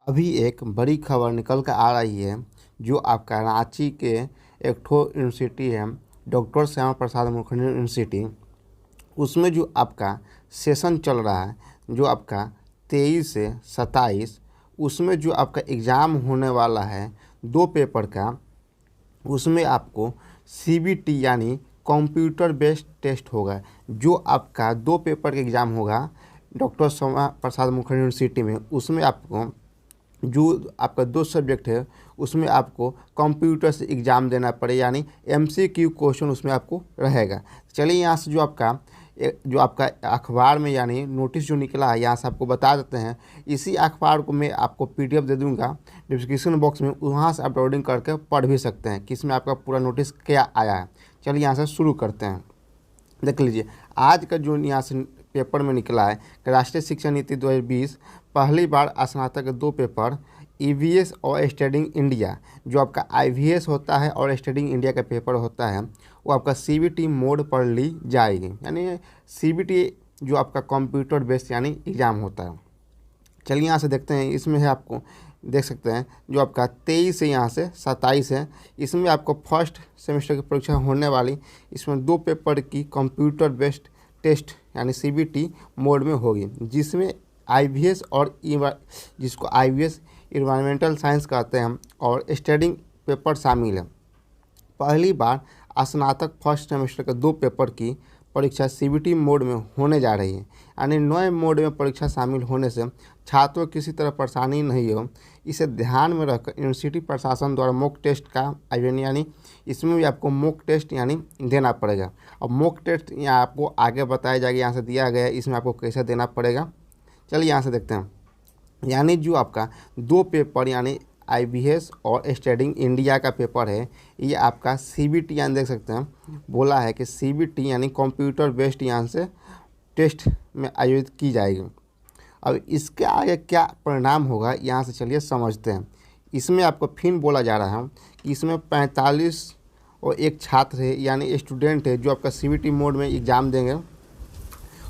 अभी एक बड़ी खबर निकल कर आ रही है जो आपका रांची के एक ठो यूनिवर्सिटी है, डॉक्टर श्यामा प्रसाद मुखर्जी यूनिवर्सिटी। उसमें जो आपका सेशन चल रहा है जो आपका 23 से 27, उसमें जो आपका एग्ज़ाम होने वाला है 2 पेपर का, उसमें आपको सीबीटी यानी कंप्यूटर बेस्ड टेस्ट होगा। जो आपका 2 पेपर का एग्ज़ाम होगा डॉक्टर श्यामा प्रसाद मुखर्जी यूनिवर्सिटी में, उसमें आपको जो आपका 2 सब्जेक्ट है उसमें आपको कंप्यूटर से एग्ज़ाम देना पड़े, यानी एमसीक्यू क्वेश्चन उसमें आपको रहेगा। चलिए यहाँ से जो आपका अखबार में यानी नोटिस जो निकला है यहाँ से आपको बता देते हैं। इसी अखबार को मैं आपको पीडीएफ दे दूंगा डिस्क्रिप्शन बॉक्स में, वहाँ से आप डाउनलोडिंग करके पढ़ भी सकते हैं कि इसमें आपका पूरा नोटिस क्या आया है। चलिए यहाँ से शुरू करते हैं। देख लीजिए आज का जो यहाँ से पेपर में निकला है कि राष्ट्रीय शिक्षा नीति 2020 पहली बार स्नातक के 2 पेपर ईवीएस और स्टडिंग इंडिया। जो आपका आईवीएस होता है और स्टडिंग इंडिया का पेपर होता है वो आपका सीबीटी मोड पर ली जाएगी, यानी सीबीटी जो आपका कंप्यूटर बेस्ड यानी एग्ज़ाम होता है। चलिए यहाँ से देखते हैं। इसमें है आपको देख सकते हैं जो आपका 23 से यहाँ से 27 है, इसमें आपको फर्स्ट सेमेस्टर की परीक्षा होने वाली, इसमें 2 पेपर की कंप्यूटर बेस्ड टेस्ट यानी सीबीटी मोड में होगी, जिसमें आईवीएस और जिसको आईवीएस इन्वायरमेंटल साइंस कहते हैं और स्टडिंग पेपर शामिल है। पहली बार स्नातक फर्स्ट सेमेस्टर के 2 पेपर की परीक्षा सीबीटी मोड में होने जा रही है, यानी नए मोड में परीक्षा शामिल होने से छात्रों को किसी तरह परेशानी नहीं हो, इसे ध्यान में रखकर यूनिवर्सिटी प्रशासन द्वारा मॉक टेस्ट का आयोजन, यानी इसमें भी आपको मॉक टेस्ट यानी देना पड़ेगा। और मॉक टेस्ट यहाँ आपको आगे बताया जाएगा, यहाँ से दिया गया है इसमें आपको कैसे देना पड़ेगा। चलिए यहाँ से देखते हैं। यानी जो आपका 2 पेपर यानी आईवीएस और स्टडिंग इंडिया का पेपर है, ये आपका सीबीटी यानी देख सकते हैं बोला है कि सीबीटी यानी कंप्यूटर बेस्ड यहाँ से टेस्ट में आयोजित की जाएगी। अब इसके आगे क्या परिणाम होगा यहाँ से चलिए समझते हैं। इसमें आपको फिर बोला जा रहा है कि इसमें 45 और एक छात्र है यानी स्टूडेंट है जो आपका सीबीटी मोड में एग्ज़ाम देंगे।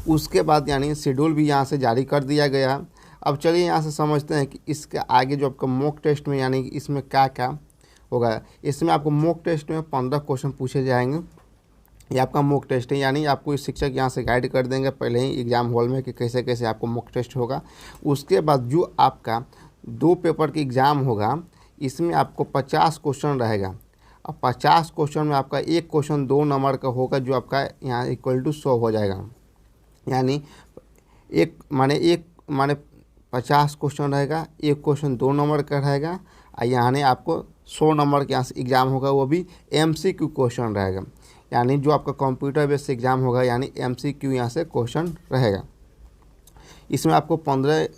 उसके बाद यानी शेड्यूल भी यहाँ से जारी कर दिया गया है। अब चलिए यहाँ से समझते हैं कि इसके आगे जो आपका मॉक टेस्ट में यानी इसमें क्या क्या होगा। इसमें आपको मॉक टेस्ट में 15 क्वेश्चन पूछे जाएंगे। ये आपका मॉक टेस्ट है, यानी आपको इस शिक्षक यहाँ से गाइड कर देंगे पहले ही एग्ज़ाम हॉल में कि कैसे कैसे आपको मॉक टेस्ट होगा। उसके बाद जो आपका 2 पेपर की एग्ज़ाम होगा इसमें आपको 50 क्वेश्चन रहेगा। अब 50 क्वेश्चन में आपका एक क्वेश्चन 2 नंबर का होगा जो आपका यहाँ इक्वल टू 100 हो जाएगा, यानी एक माने 50 क्वेश्चन रहेगा, एक क्वेश्चन 2 नंबर का रहेगा और यानी आपको 100 नंबर के यहाँ से एग्ज़ाम होगा, वो भी एमसीक्यू क्वेश्चन रहेगा। यानी जो आपका कंप्यूटर बेस्ड एग्ज़ाम होगा यानी एमसीक्यू यहाँ से क्वेश्चन रहेगा। इसमें आपको 15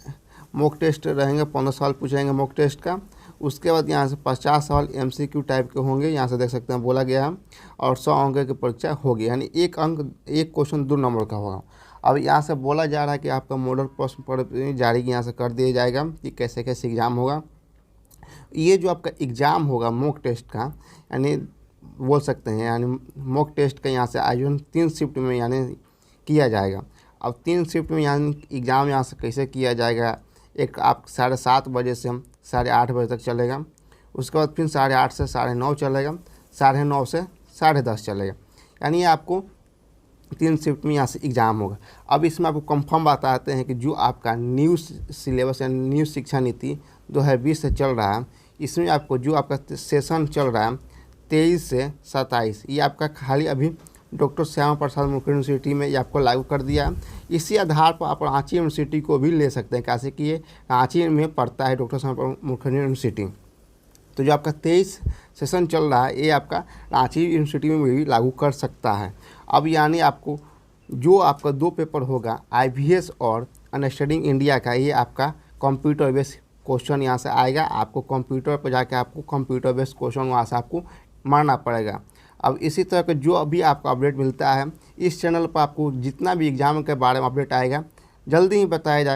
मॉक टेस्ट रहेंगे, 15 सवाल पूछेंगे मॉक टेस्ट का। उसके बाद यहाँ से 50 सवाल एमसीक्यू टाइप के होंगे, यहाँ से देख सकते हैं बोला गया है, और 100 अंक की परीक्षा होगी, यानी एक क्वेश्चन 2 नंबर का होगा। अब यहाँ से बोला जा रहा है कि आपका मॉडल प्रश्न पत्र जारी यहाँ से कर दिया जाएगा कि कैसे कैसे एग्ज़ाम होगा। ये जो आपका एग्ज़ाम होगा मॉक टेस्ट का, यानी बोल सकते हैं यानी मॉक टेस्ट का यहाँ से आयोजन 3 शिफ्ट में यानी किया जाएगा। अब 3 शिफ्ट में यानी एग्ज़ाम यहाँ से कैसे किया जाएगा, एक आप 7:30 बजे से 8:30 बजे तक चलेगा। उसके बाद फिर 8:30 से 9:30 चलेगा, 9:30 से 10:30 चलेगा, यानी आपको 3 शिफ्ट में यहाँ से एग्ज़ाम होगा। अब इसमें आपको कंफर्म बताते हैं कि जो आपका न्यू सिलेबस यानी न्यू शिक्षा नीति 2020 से चल रहा है, इसमें आपको जो आपका सेशन चल रहा है 23 से 27, ये आपका खाली अभी डॉक्टर श्यामा प्रसाद मुखर्जी यूनिवर्सिटी में ये आपको लागू कर दिया है। इसी आधार पर आप रांची यूनिवर्सिटी को भी ले सकते हैं, कैसे कि ये रांची में पड़ता है डॉक्टर श्यामा मुखर्जी यूनिवर्सिटी। तो जो आपका 23 सेशन चल रहा है ये आपका रांची यूनिवर्सिटी में भी लागू कर सकता है। अब यानी आपको जो आपका 2 पेपर होगा आईवीएस और स्टडिंग इंडिया का, ये आपका कंप्यूटर बेस्ड क्वेश्चन यहाँ से आएगा। आपको कंप्यूटर पर जाके आपको कंप्यूटर बेस्ड क्वेश्चन वहाँ से आपको मारना पड़ेगा। अब इसी तरह का जो अभी आपको अपडेट मिलता है इस चैनल पर, आपको जितना भी एग्ज़ाम के बारे में अपडेट आएगा जल्दी ही बताया जाएगा।